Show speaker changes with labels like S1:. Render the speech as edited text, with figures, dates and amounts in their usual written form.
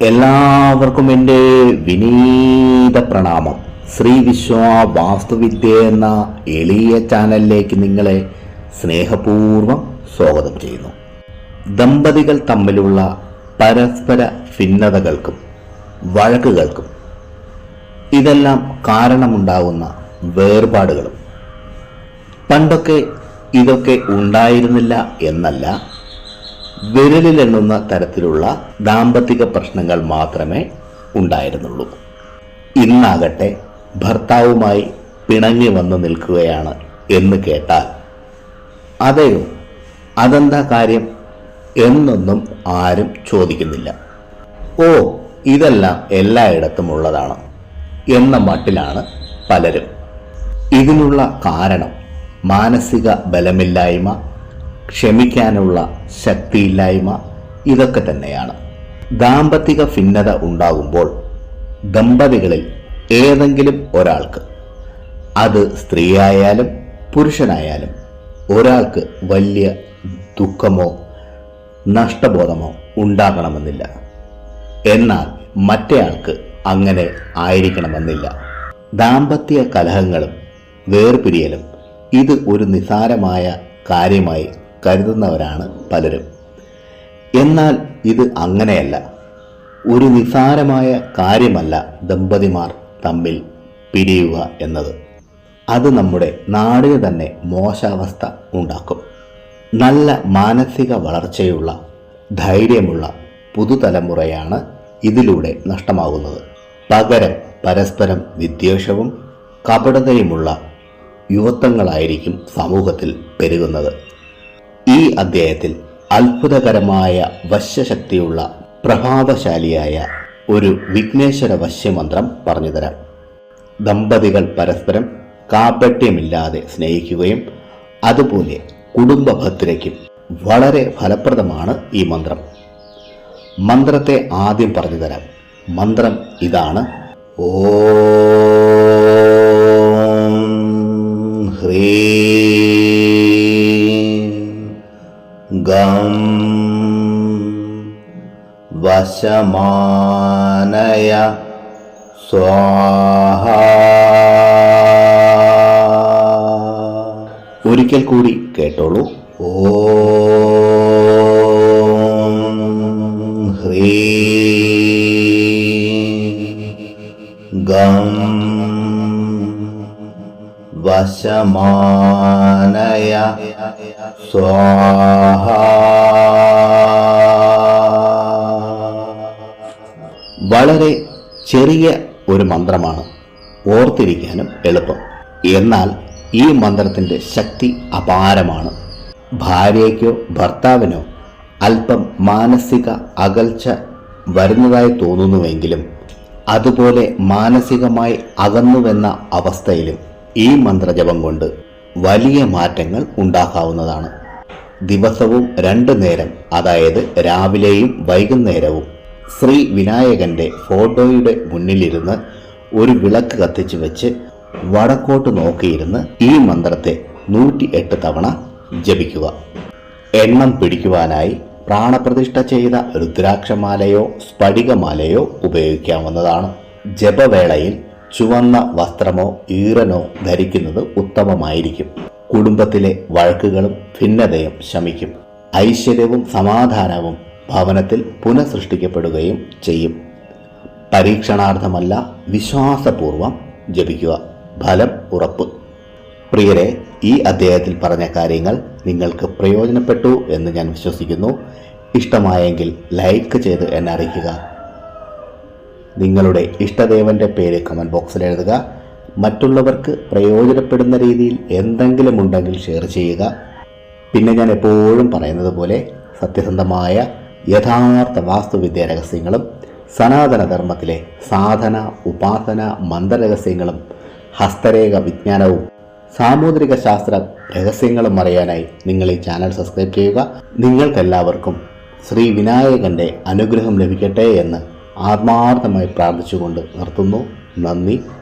S1: എല്ലാവർക്കും എൻ്റെ വിനീത പ്രണാമം. ശ്രീ വിശ്വ വാസ്തുവിദ്യ എന്ന എളിയ ചാനലിലേക്ക് നിങ്ങളെ സ്നേഹപൂർവ്വം സ്വാഗതം ചെയ്യുന്നു. ദമ്പതികൾ തമ്മിലുള്ള പരസ്പര ഭിന്നതകൾക്കും വഴക്കുകൾക്കും ഇതെല്ലാം കാരണമുണ്ടാകുന്ന വേർപാടുകളും പണ്ടൊക്കെ ഇതൊക്കെ ഉണ്ടായിരുന്നില്ല എന്നല്ല, വിരലിലെണ്ണുന്ന തരത്തിലുള്ള ദാമ്പത്തിക പ്രശ്നങ്ങൾ മാത്രമേ ഉണ്ടായിരുന്നുള്ളൂ. ഇന്നാകട്ടെ ഭർത്താവുമായി പിണങ്ങി വന്നു നിൽക്കുകയാണ് എന്ന് കേട്ടാൽ അതെയോ അതെന്താ കാര്യം എന്നൊന്നും ആരും ചോദിക്കുന്നില്ല. ഓ, ഇതെല്ലാം എല്ലായിടത്തും ഉള്ളതാണ് എന്ന മട്ടിലാണ് പലരും. ഇതിനുള്ള കാരണം മാനസിക ബലമില്ലായ്മ, ക്ഷമിക്കാനുള്ള ശക്തിയില്ലായ്മ ഇതൊക്കെ തന്നെയാണ്. ദാമ്പത്തിക ഭിന്നത ഉണ്ടാകുമ്പോൾ ദമ്പതികളിൽ ഏതെങ്കിലും ഒരാൾക്ക്, അത് സ്ത്രീയായാലും പുരുഷനായാലും, ഒരാൾക്ക് വലിയ ദുഃഖമോ നഷ്ടബോധമോ ഉണ്ടാകണമെന്നില്ല. എന്നാൽ മറ്റേയാൾക്ക് അങ്ങനെ ആയിരിക്കണമെന്നില്ല. ദാമ്പത്യ കലഹങ്ങളും വേർപിരിയലും ഇത് ഒരു നിസാരമായ കാര്യമായി കരുതുന്നവരാണ് പലരും. എന്നാൽ ഇത് അങ്ങനെയല്ല. ഒരു നിസാരമായ കാര്യമല്ല ദമ്പതിമാർ തമ്മിൽ പിരിയുക എന്നത്. അത് നമ്മുടെ നാടിന് തന്നെ മോശാവസ്ഥ ഉണ്ടാക്കും. നല്ല മാനസിക വളർച്ചയുള്ള ധൈര്യമുള്ള പുതുതലമുറയാണ് ഇതിലൂടെ നഷ്ടമാകുന്നത്. പകരം പരസ്പരം വിദ്വേഷവും കപടതയുമുള്ള യുവത്വങ്ങളായിരിക്കും സമൂഹത്തിൽ പെരുകുന്നത്. ഈ അധ്യായത്തിൽ അത്ഭുതകരമായ വശ്യശക്തിയുള്ള പ്രഭാവശാലിയായ ഒരു വിഘ്നേശ്വര വശ്യമന്ത്രം പറഞ്ഞുതരാം. ദമ്പതികൾ പരസ്പരം കാപട്യമില്ലാതെ സ്നേഹിക്കുകയും അതുപോലെ കുടുംബഭദ്രയ്ക്കും വളരെ ഫലപ്രദമാണ് ഈ മന്ത്രം. മന്ത്രത്തെ ആദ്യം പറഞ്ഞുതരാം. മന്ത്രം ഇതാണ്: ഗം വശമാനയ സ്വാഹ. ഒരിക്കൽ കൂടി കേട്ടോളൂ. ഓം ഹ്രീം ഗം വശമാനയ സ്വാഹ. വളരെ ചെറിയ ഒരു മന്ത്രമാണ്, ഓർത്തിരിക്കാനും എളുപ്പം. എന്നാൽ ഈ മന്ത്രത്തിൻ്റെ ശക്തി അപാരമാണ്. ഭാര്യയ്ക്കോ ഭർത്താവിനോ അല്പം മാനസിക അകൽച്ച വരുന്നതായി തോന്നുന്നുവെങ്കിലും അതുപോലെ മാനസികമായി അകന്നുവെന്ന അവസ്ഥയിലും ഈ മന്ത്രജപം കൊണ്ട് വലിയ മാറ്റങ്ങൾ ഉണ്ടാക്കാവുന്നതാണ്. ദിവസവും 2 നേരം, അതായത് രാവിലെയും വൈകുന്നേരവും ശ്രീ വിനായകന്റെ ഫോട്ടോയുടെ മുന്നിലിരുന്ന് ഒരു വിളക്ക് കത്തിച്ചു വെച്ച് വടക്കോട്ട് നോക്കിയിരുന്ന് ഈ മന്ത്രത്തെ 108 തവണ ജപിക്കുക. എണ്ണം പിടിക്കുവാനായി പ്രാണപ്രതിഷ്ഠ ചെയ്ത രുദ്രാക്ഷമാലയോ സ്ഫടികമാലയോ ഉപയോഗിക്കാവുന്നതാണ്. ജപവേളയിൽ ചുവന്ന വസ്ത്രമോ ഈറനോ ധരിക്കുന്നത് ഉത്തമമായിരിക്കും. കുടുംബത്തിലെ വഴക്കുകളും ഭിന്നതയും ശമിക്കും. ഐശ്വര്യവും സമാധാനവും ഭവനത്തിൽ പുനഃസൃഷ്ടിക്കപ്പെടുകയും ചെയ്യും. പരീക്ഷണാർത്ഥമല്ല, വിശ്വാസപൂർവം ജപിക്കുക. ഫലം ഉറപ്പ്. പ്രിയരെ, ഈ അധ്യായത്തിൽ പറഞ്ഞ കാര്യങ്ങൾ നിങ്ങൾക്ക് പ്രയോജനപ്പെട്ടു എന്ന് ഞാൻ വിശ്വസിക്കുന്നു. ഇഷ്ടമായെങ്കിൽ ലൈക്ക് ചെയ്ത് എന്നെ അറിയിക്കുക. നിങ്ങളുടെ ഇഷ്ടദേവന്റെ പേര് കമൻറ്റ് ബോക്സിൽ എഴുതുക. മറ്റുള്ളവർക്ക് പ്രയോജനപ്പെടുന്ന രീതിയിൽ എന്തെങ്കിലും ഉണ്ടെങ്കിൽ ഷെയർ ചെയ്യുക. പിന്നെ ഞാൻ എപ്പോഴും പറയുന്നത് പോലെ സത്യസന്ധമായ യഥാർത്ഥ വാസ്തുവിദ്യ രഹസ്യങ്ങളും സനാതനധർമ്മത്തിലെ സാധന ഉപാസന മന്ത്രരഹസ്യങ്ങളും ഹസ്തരേഖ വിജ്ഞാനവും സാമുദ്രിക ശാസ്ത്ര രഹസ്യങ്ങളും അറിയാനായി നിങ്ങൾ ഈ ചാനൽ സബ്സ്ക്രൈബ് ചെയ്യുക. നിങ്ങൾക്കെല്ലാവർക്കും ശ്രീ വിനായകന്റെ അനുഗ്രഹം ലഭിക്കട്ടെ എന്ന് ആത്മാർത്ഥമായി പ്രാർത്ഥിച്ചുകൊണ്ട് നിർത്തുന്നു. നന്ദി.